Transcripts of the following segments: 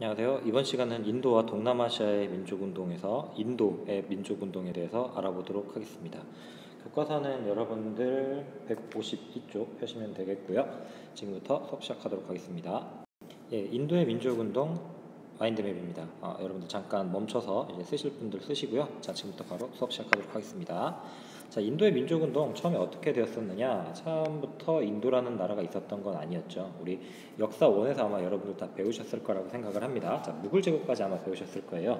안녕하세요. 이번 시간은 인도와 동남아시아의 민족운동에서 인도의 민족운동에 대해서 알아보도록 하겠습니다. 교과서는 여러분들 152쪽 펴시면 되겠고요. 지금부터 수업 시작하도록 하겠습니다. 인도의 민족운동 마인드맵입니다. 여러분들 잠깐 멈춰서 이제 쓰실 분들 쓰시고요. 자, 지금부터 바로 수업 시작하도록 하겠습니다. 자, 인도의 민족운동 처음에 어떻게 되었었느냐? 처음부터 인도라는 나라가 있었던 건 아니었죠. 우리 역사 원에서 아마 여러분들 다 배우셨을 거라고 생각을 합니다. 자, 무굴 제국까지 아마 배우셨을 거예요.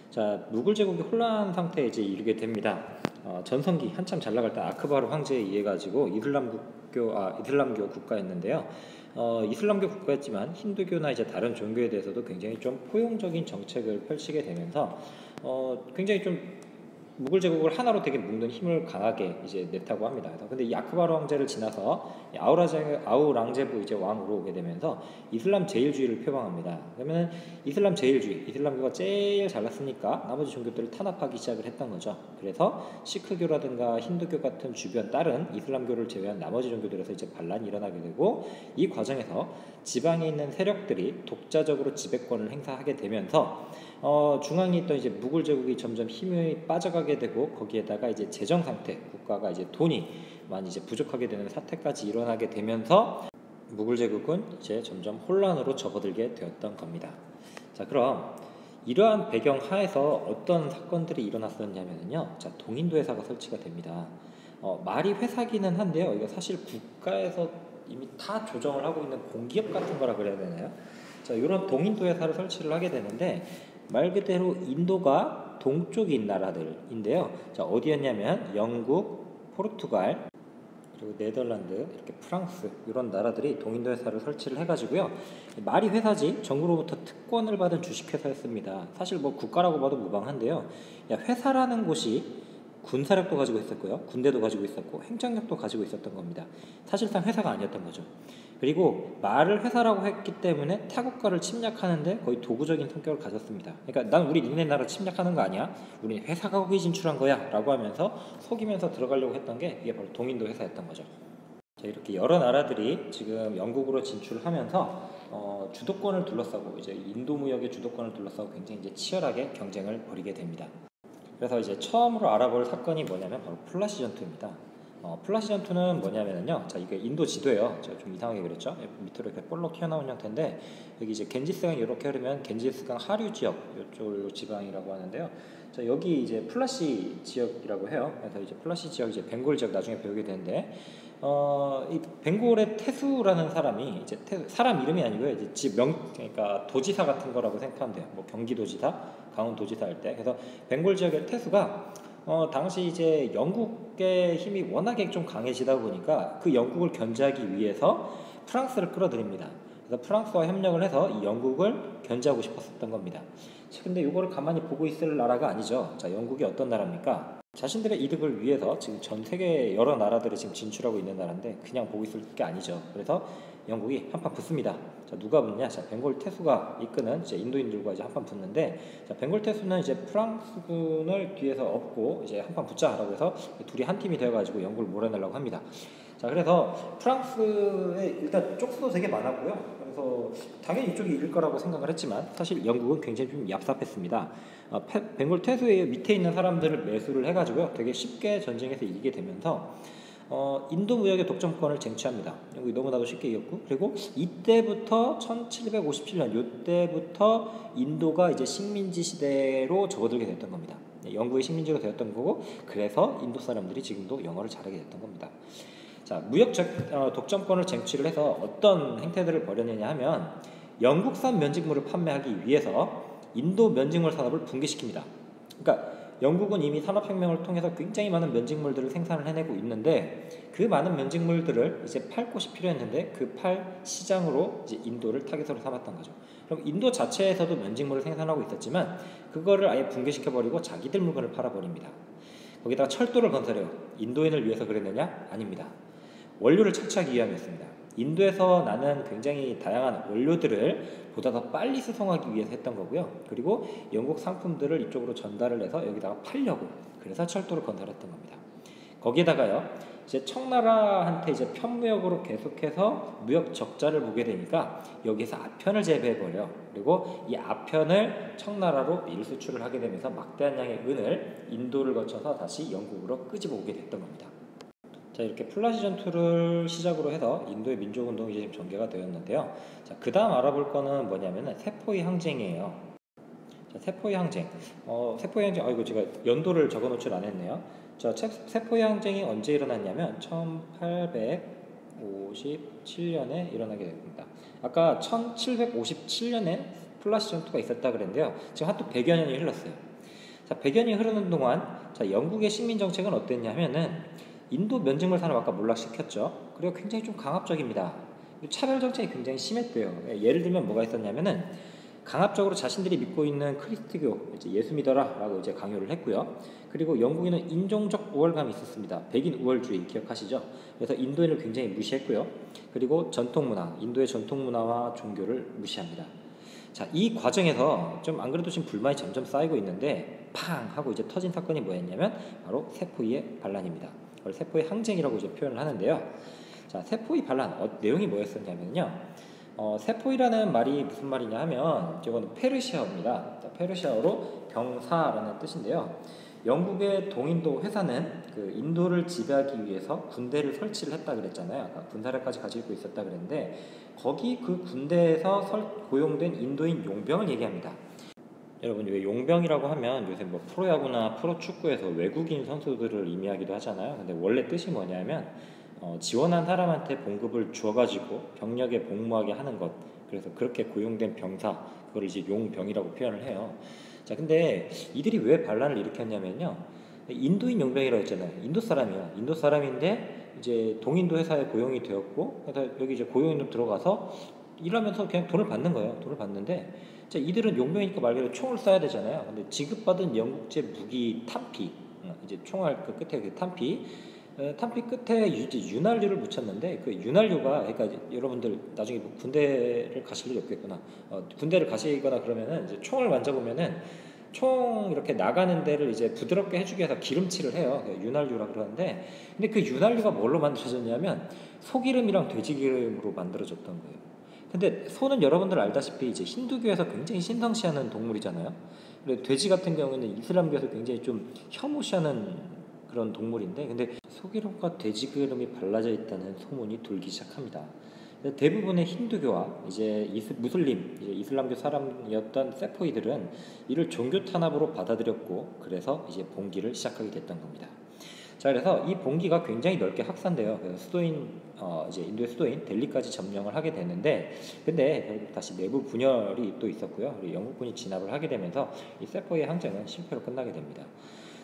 자, 무굴 제국이 혼란 상태에 이제 이르게 됩니다. 전성기 한참 잘 나갈 때 아크바르 황제에 의해 가지고 이슬람교 국가였는데요. 이슬람교 국가였지만 힌두교나 이제 다른 종교에 대해서도 굉장히 좀 포용적인 정책을 펼치게 되면서 굉장히 좀 무굴 제국을 하나로 되게 묶는 힘을 강하게 이제 냈다고 합니다. 근데 이 아크바르 황제를 지나서 아우랑제부 이제 왕으로 오게 되면서 이슬람 제일주의를 표방합니다. 그러면 이슬람 제일주의, 이슬람교가 제일 잘났으니까 나머지 종교들을 탄압하기 시작을 했던 거죠. 그래서 시크교라든가 힌두교 같은 주변 다른 이슬람교를 제외한 나머지 종교들에서 이제 반란이 일어나게 되고, 이 과정에서 지방에 있는 세력들이 독자적으로 지배권을 행사하게 되면서 중앙에 있던 이제 무굴 제국이 점점 힘이 빠져가게 되고, 거기에다가 이제 재정 상태, 국가가 이제 돈이 많이 이제 부족하게 되는 사태까지 일어나게 되면서 무굴 제국은 이제 점점 혼란으로 접어들게 되었던 겁니다. 자, 그럼 이러한 배경 하에서 어떤 사건들이 일어났었냐면요. 자, 동인도 회사가 설치가 됩니다. 말이 회사기는 한데요. 이거 사실 국가에서 이미 다 조정을 하고 있는 공기업 같은 거라 그래야 되나요? 자, 이런 동인도 회사를 설치를 하게 되는데, 말 그대로 인도가 동쪽인 나라들인데요. 자, 어디였냐면 영국, 포르투갈, 그리고 네덜란드, 이렇게 프랑스, 이런 나라들이 동인도 회사를 설치를 해가지고요. 말이 회사지 정부로부터 특권을 받은 주식회사였습니다. 사실 뭐 국가라고 봐도 무방한데요. 회사라는 곳이 군사력도 가지고 있었고요, 군대도 가지고 있었고 행정력도 가지고 있었던 겁니다. 사실상 회사가 아니었던 거죠. 그리고 말을 회사라고 했기 때문에 타국가를 침략하는데 거의 도구적인 성격을 가졌습니다. 그러니까 난 우리 니네 나라 침략하는 거 아니야, 우리 회사가 거기 진출한 거야 라고 하면서 속이면서 들어가려고 했던 게 이게 바로 동인도 회사였던 거죠. 자, 이렇게 여러 나라들이 지금 영국으로 진출하면서 주도권을 둘러싸고, 이제 인도 무역의 주도권을 둘러싸고 굉장히 이제 치열하게 경쟁을 벌이게 됩니다. 그래서 이제 처음으로 알아볼 사건이 뭐냐면 바로 플라시 전투입니다. 플라시 전투는 뭐냐면요. 자, 이게 인도 지도예요. 제가 좀 이상하게 그렸죠. 밑으로 이렇게 볼록 튀어나온 형태인데, 여기 이제 겐지스강이 이렇게 흐르면 겐지스강 하류 지역, 이쪽 지방이라고 하는데요. 자, 여기 이제 플라시 지역이라고 해요. 그래서 이제 플라시 지역, 이제 벵골 지역 나중에 배우게 되는데, 이 벵골의 태수라는 사람이 이제 사람 이름이 아니고요. 이제 그러니까 도지사 같은 거라고 생각하면 돼요. 뭐 경기도지사, 강원도지사 할 때. 그래서 벵골 지역의 태수가 당시 이제 영국의 힘이 워낙에 좀 강해지다 보니까 그 영국을 견제하기 위해서 프랑스를 끌어들입니다. 그래서 프랑스와 협력을 해서 이 영국을 견제하고 싶었던 겁니다. 근데 이거를 가만히 보고 있을 나라가 아니죠. 자, 영국이 어떤 나라입니까? 자신들의 이득을 위해서 지금 전 세계 여러 나라들이 지금 진출하고 있는 나라인데 그냥 보고 있을 게 아니죠. 그래서 영국이 한판 붙습니다. 자, 누가 붙냐? 자, 벵골 태수가 이끄는 이제 인도인들과 이제 한판 붙는데, 자, 벵골 태수는 이제 프랑스군을 뒤에서 업고 이제 한판 붙자라고 해서 둘이 한 팀이 되어가지고 영국을 몰아내려고 합니다. 자, 그래서 프랑스에 일단 쪽수도 되게 많았고요. 그래서 당연히 이쪽이 이길 거라고 생각을 했지만 사실 영국은 굉장히 좀 얍삽했습니다. 벵골 태수의 밑에 있는 사람들을 매수를 해가지고요, 되게 쉽게 전쟁에서 이기게 되면서 인도 무역의 독점권을 쟁취합니다. 영국이 너무나도 쉽게 이겼고, 그리고 이때부터 1757년 이때부터 인도가 이제 식민지 시대로 접어들게 됐던 겁니다. 영국의 식민지가 되었던 거고, 그래서 인도 사람들이 지금도 영어를 잘하게 됐던 겁니다. 자, 무역 독점권을 쟁취를 해서 어떤 행태들을 벌였느냐 하면, 영국산 면직물을 판매하기 위해서 인도 면직물 산업을 붕괴시킵니다. 그러니까 영국은 이미 산업혁명을 통해서 굉장히 많은 면직물들을 생산을 해내고 있는데, 그 많은 면직물들을 이제 팔 곳이 필요했는데 그 팔 시장으로 이제 인도를 타깃으로 삼았던 거죠. 그럼 인도 자체에서도 면직물을 생산하고 있었지만 그거를 아예 붕괴시켜버리고 자기들 물건을 팔아버립니다. 거기다가 철도를 건설해요. 인도인을 위해서 그랬느냐? 아닙니다. 원료를 착취하기 위함이었습니다. 인도에서 나는 굉장히 다양한 원료들을 보다 더 빨리 수송하기 위해서 했던 거고요. 그리고 영국 상품들을 이쪽으로 전달을 해서 여기다가 팔려고, 그래서 철도를 건설했던 겁니다. 거기에다가요, 이제 청나라한테 이제 편무역으로 계속해서 무역 적자를 보게 되니까 여기서 아편을 재배해 버려. 그리고 이 아편을 청나라로 밀 수출을 하게 되면서 막대한 양의 은을 인도를 거쳐서 다시 영국으로 끄집어 오게 됐던 겁니다. 자, 이렇게 플라시 전투를 시작으로 해서 인도의 민족 운동이 이제 전개가 되었는데요. 자, 그다음 알아볼 거는 뭐냐면은 세포의 항쟁이에요. 자, 세포의 항쟁. 세포의 항쟁. 이거 제가 연도를 적어 놓질 않았네요. 자, 세포의 항쟁이 언제 일어났냐면 1857년에 일어나게 됩니다. 아까 1757년에 플라시 전투가 있었다 그랬는데요. 지금 한 또 100여 년이 흘렀어요. 자, 100여 년이 흐르는 동안 자, 영국의 식민 정책은 어땠냐면은 인도 면직물 산업 아까 몰락시켰죠. 그리고 굉장히 좀 강압적입니다. 차별 정책이 굉장히 심했대요. 예를 들면 뭐가 있었냐면은 강압적으로 자신들이 믿고 있는 크리스트교 이제 예수 믿어라라고 이제 강요를 했고요. 그리고 영국에는 인종적 우월감이 있었습니다. 백인 우월주의 기억하시죠? 그래서 인도인을 굉장히 무시했고요. 그리고 전통 문화, 인도의 전통 문화와 종교를 무시합니다. 자, 이 과정에서 좀 안 그래도 지금 불만이 점점 쌓이고 있는데 팡 하고 이제 터진 사건이 뭐였냐면 바로 세포이의 반란입니다. 그걸 세포의 항쟁이라고 이제 표현을 하는데요. 자, 세포의 반란 내용이 뭐였었냐면요. 세포이라는 말이 무슨 말이냐 하면 이건 페르시아어입니다. 페르시아어로 병사라는 뜻인데요. 영국의 동인도 회사는 그 인도를 지배하기 위해서 군대를 설치를 했다 그랬잖아요. 아까 군사력까지 가지고 있었다 그랬는데 거기 그 군대에서 고용된 인도인 용병을 얘기합니다. 여러분, 왜 용병이라고 하면 요새 뭐 프로야구나 프로축구에서 외국인 선수들을 의미하기도 하잖아요. 근데 원래 뜻이 뭐냐면 지원한 사람한테 봉급을 주어가지고 병력에 복무하게 하는 것. 그래서 그렇게 고용된 병사, 그걸 이제 용병이라고 표현을 해요. 자, 근데 이들이 왜 반란을 일으켰냐면요. 인도인 용병이라고 했잖아요. 인도 사람이야. 인도 사람인데 이제 동인도 회사에 고용이 되었고, 그래서 여기 이제 고용인으로 들어가서 일하면서 그냥 돈을 받는 거예요. 돈을 받는데, 자, 이들은 용병이니까 말 그대로 총을 쏴야 되잖아요. 근데 지급받은 영국제 무기 탄피, 이제 총알 그 끝에 그 탄피 끝에 이제 윤활유를 묻혔는데 그 윤활유가 그러니까 여러분들 나중에 뭐 군대를 가실 일이 없겠구나. 군대를 가시거나 그러면은 이제 총을 만져보면은 총 이렇게 나가는 데를 이제 부드럽게 해주기 위해서 기름칠을 해요. 윤활유라 그러는데 근데 그 윤활유가 뭘로 만들어졌냐면 소기름이랑 돼지기름으로 만들어졌던 거예요. 근데 소는 여러분들 알다시피 이제 힌두교에서 굉장히 신성시하는 동물이잖아요. 그리고 돼지 같은 경우는 이슬람교에서 굉장히 좀 혐오시하는 그런 동물인데 근데 소기름과 돼지기름이 발라져 있다는 소문이 돌기 시작합니다. 대부분의 힌두교와 이제 무슬림, 이제 이슬람교 사람이었던 세포이들은 이를 종교 탄압으로 받아들였고 그래서 이제 봉기를 시작하게 됐던 겁니다. 자, 그래서 이 봉기가 굉장히 넓게 확산돼요. 그래서 이제 인도의 수도인 델리까지 점령을 하게 되는데, 근데 결국 다시 내부 분열이 또 있었고요. 그리고 영국군이 진압을 하게 되면서 이 세포의 항쟁은 실패로 끝나게 됩니다.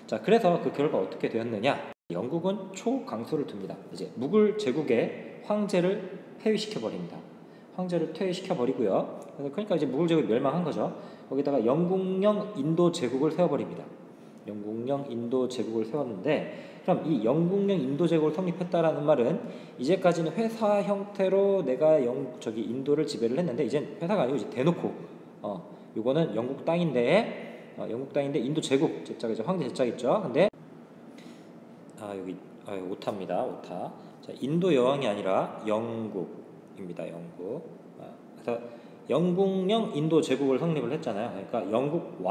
자, 그래서 그 결과 어떻게 되었느냐? 영국은 초강수를 둡니다. 이제 무굴 제국의 황제를 폐위시켜 버립니다. 황제를 퇴위시켜 버리고요. 그러니까 이제 무굴 제국이 멸망한 거죠. 거기다가 영국령 인도 제국을 세워버립니다. 영국령 인도 제국을 세웠는데, 그럼 이 영국령 인도 제국을 성립했다라는 말은 이제까지는 회사 형태로 내가 인도를 지배를 했는데 이젠 회사가 아니고 이제 대놓고 요거는 영국 땅인데 인도 제국 제자가 황제 제자 있죠. 근데 여기 오타입니다. 오타. 자, 인도 여왕이 아니라 영국입니다. 영국. 그래서 영국령 인도 제국을 성립을 했잖아요. 그러니까 영국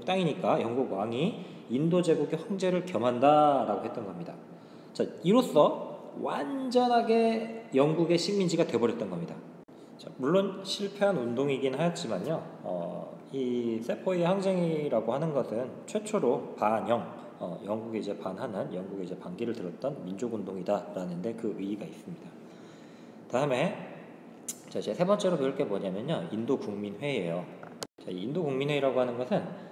땅이니까 영국 왕이 인도 제국의 황제를 겸한다라고 했던 겁니다. 자, 이로써 완전하게 영국의 식민지가 되어버렸던 겁니다. 자, 물론 실패한 운동이긴 하였지만요. 이 세포이 항쟁이라고 하는 것은 최초로 영국에 이제 반하는 영국에 이제 반기를 들었던 민족 운동이다라는데 그 의의가 있습니다. 다음에 자, 이제 세 번째로 배울 게 뭐냐면요, 인도 국민회의예요. 자, 이 인도 국민회의라고 하는 것은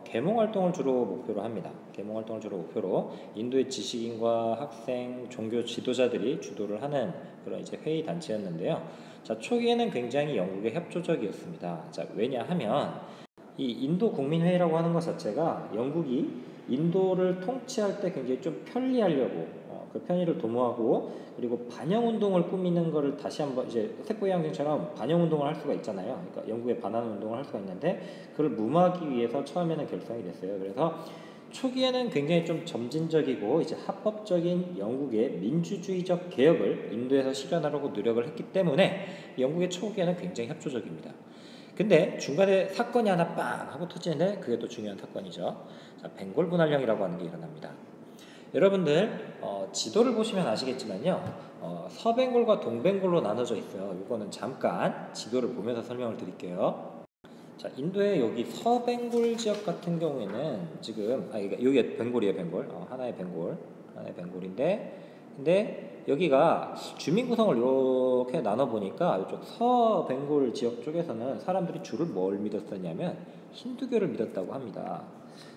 계몽 활동을 주로 목표로 합니다. 계몽 활동을 주로 목표로 인도의 지식인과 학생, 종교 지도자들이 주도를 하는 그런 이제 회의 단체였는데요. 자, 초기에는 굉장히 영국에 협조적이었습니다. 자, 왜냐하면 이 인도 국민회의라고 하는 것 자체가 영국이 인도를 통치할 때 굉장히 좀 편리하려고 그 편의를 도모하고, 그리고 반영운동을 꾸미는 것을 다시 한번 이제 세포의 항쟁처럼 반영운동을 할 수가 있잖아요. 그러니까 영국에 반하는 운동을 할 수가 있는데 그걸 무마하기 위해서 처음에는 결성이 됐어요. 그래서 초기에는 굉장히 좀 점진적이고 이제 합법적인 영국의 민주주의적 개혁을 인도에서 실현하려고 노력을 했기 때문에 영국의 초기에는 굉장히 협조적입니다. 근데 중간에 사건이 하나 빵 하고 터지는데 그게 또 중요한 사건이죠. 자, 벵골 분할령이라고 하는 게 일어납니다. 여러분들 지도를 보시면 아시겠지만요, 서벵골과 동벵골로 나눠져 있어요. 이거는 잠깐 지도를 보면서 설명을 드릴게요. 자, 인도의 여기 서벵골 지역 같은 경우에는 지금 여기 벵골이에요, 벵골. 하나의 벵골, 하나의 벵골인데, 근데 여기가 주민 구성을 이렇게 나눠 보니까 이쪽 서벵골 지역 쪽에서는 사람들이 주를 뭘 믿었었냐면 힌두교를 믿었다고 합니다.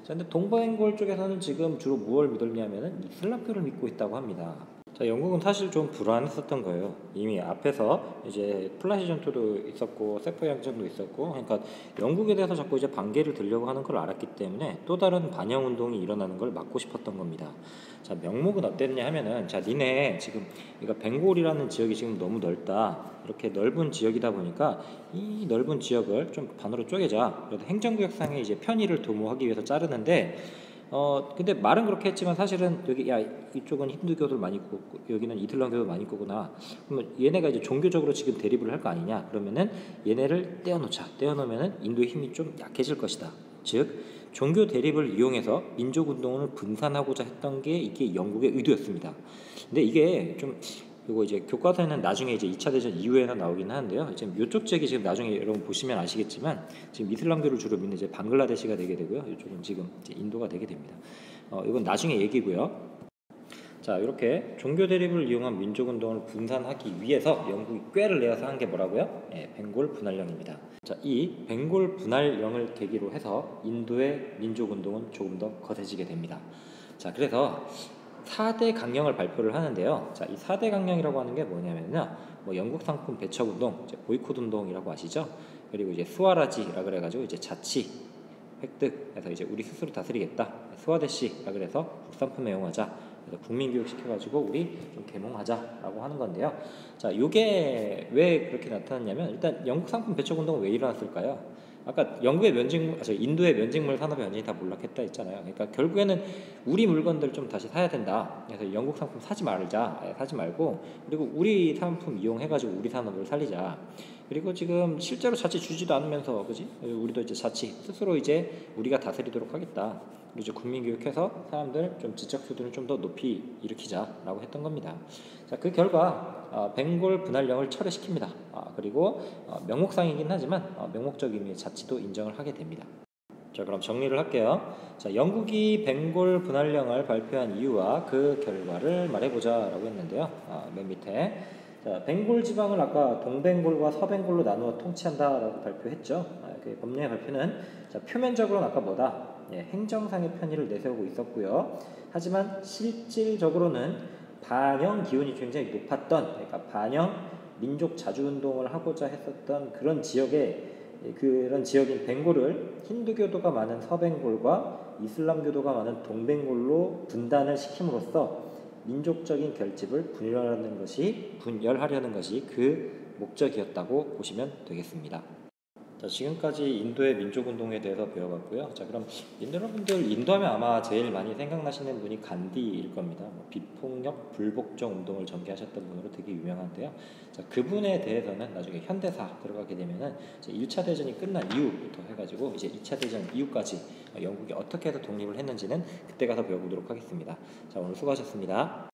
자, 근데 동뱅골 쪽에서는 지금 주로 무엇을 믿었냐면은 이슬람교를 믿고 있다고 합니다. 자, 영국은 사실 좀 불안했었던 거예요. 이미 앞에서 이제 플라시 전투도 있었고 세포 양전도 있었고, 그러니까 영국에 대해서 자꾸 이제 반개를 들려고 하는 걸 알았기 때문에 또 다른 반영 운동이 일어나는 걸 막고 싶었던 겁니다. 자, 명목은 어땠냐 하면은, 자, 니네 지금 이거 벵골이라는 지역이 지금 너무 넓다. 이렇게 넓은 지역이다 보니까 이 넓은 지역을 좀 반으로 쪼개자. 그래서 행정구역상의 이제 편의를 도모하기 위해서 자르는데, 근데 말은 그렇게 했지만 사실은 여기 야 이쪽은 힌두교도 많이 있고 여기는 이슬람교도 많이 있구나. 그러면 얘네가 이제 종교적으로 지금 대립을 할 거 아니냐? 그러면은 얘네를 떼어놓자. 떼어놓으면은 인도의 힘이 좀 약해질 것이다. 즉 종교 대립을 이용해서 민족 운동을 분산하고자 했던 게 이게 영국의 의도였습니다. 근데 이게 좀 그리고 이제 교과서에는 나중에 이제 2차 대전 이후에는 나오긴 하는데요. 지금 이쪽 지역이 지금 나중에 여러분 보시면 아시겠지만 지금 이슬람교를 주로 믿는 이제 방글라데시가 되게 되고요. 이쪽은 지금 이제 인도가 되게 됩니다. 이건 나중에 얘기고요. 자, 이렇게 종교 대립을 이용한 민족 운동을 분산하기 위해서 영국이 꾀를 내어서 한 게 뭐라고요? 벵골 분할령입니다. 자, 이 벵골 분할령을 계기로 해서 인도의 민족 운동은 조금 더 거세지게 됩니다. 자, 그래서 4대 강령을 발표를 하는데요. 자, 이 4대 강령이라고 하는 게 뭐냐면요. 영국 상품 배척 운동, 이제 보이콧 운동이라고 아시죠? 그리고 이제 스와라지라 그래가지고 이제 자치 획득해서 이제 우리 스스로 다스리겠다. 스와데시라 그래서 국산품 애용하자. 그래서 국민 교육 시켜가지고 우리 좀 계몽하자라고 하는 건데요. 자, 이게 왜 그렇게 나타났냐면 일단 영국 상품 배척 운동은 왜 일어났을까요? 아까 인도의 면직물 산업이 완전히 다 몰락했다 했잖아요. 그러니까 결국에는 우리 물건들 좀 다시 사야 된다. 그래서 영국 상품 사지 말자, 사지 말고 그리고 우리 상품 이용해가지고 우리 산업을 살리자. 그리고 지금 실제로 자치 주지도 않으면서, 그지? 우리도 이제 자치 스스로 이제 우리가 다스리도록 하겠다. 그리고 이제 국민 교육해서 사람들 좀 지적 수준을 좀 더 높이 일으키자라고 했던 겁니다. 자, 그 결과 벵골 분할령을 철회시킵니다. 그리고 명목상이긴 하지만 명목적 의미의 자치도 인정을 하게 됩니다. 자, 그럼 정리를 할게요. 자, 영국이 벵골 분할령을 발표한 이유와 그 결과를 말해보자라고 했는데요. 맨 밑에 자, 벵골 지방을 아까 동벵골과 서벵골로 나누어 통치한다라고 발표했죠. 그 법령의 발표는 자, 표면적으로는 아까 뭐다? 행정상의 편의를 내세우고 있었고요. 하지만 실질적으로는 반영 기운이 굉장히 높았던, 그러니까 반영 민족 자주운동을 하고자 했었던 그런 지역인 벵골을 힌두교도가 많은 서벵골과 이슬람교도가 많은 동벵골로 분단을 시킴으로써 민족적인 결집을 분열하려는 것이 그 목적이었다고 보시면 되겠습니다. 자, 지금까지 인도의 민족운동에 대해서 배워봤고요. 자, 그럼 여러분들 인도하면 아마 제일 많이 생각나시는 분이 간디일 겁니다. 비폭력 불복종 운동을 전개하셨던 분으로 되게 유명한데요. 자, 그분에 대해서는 나중에 현대사 들어가게 되면은 1차 대전이 끝난 이후부터 해가지고 이제 2차 대전 이후까지 영국이 어떻게 해서 독립을 했는지는 그때 가서 배워보도록 하겠습니다. 자, 오늘 수고하셨습니다.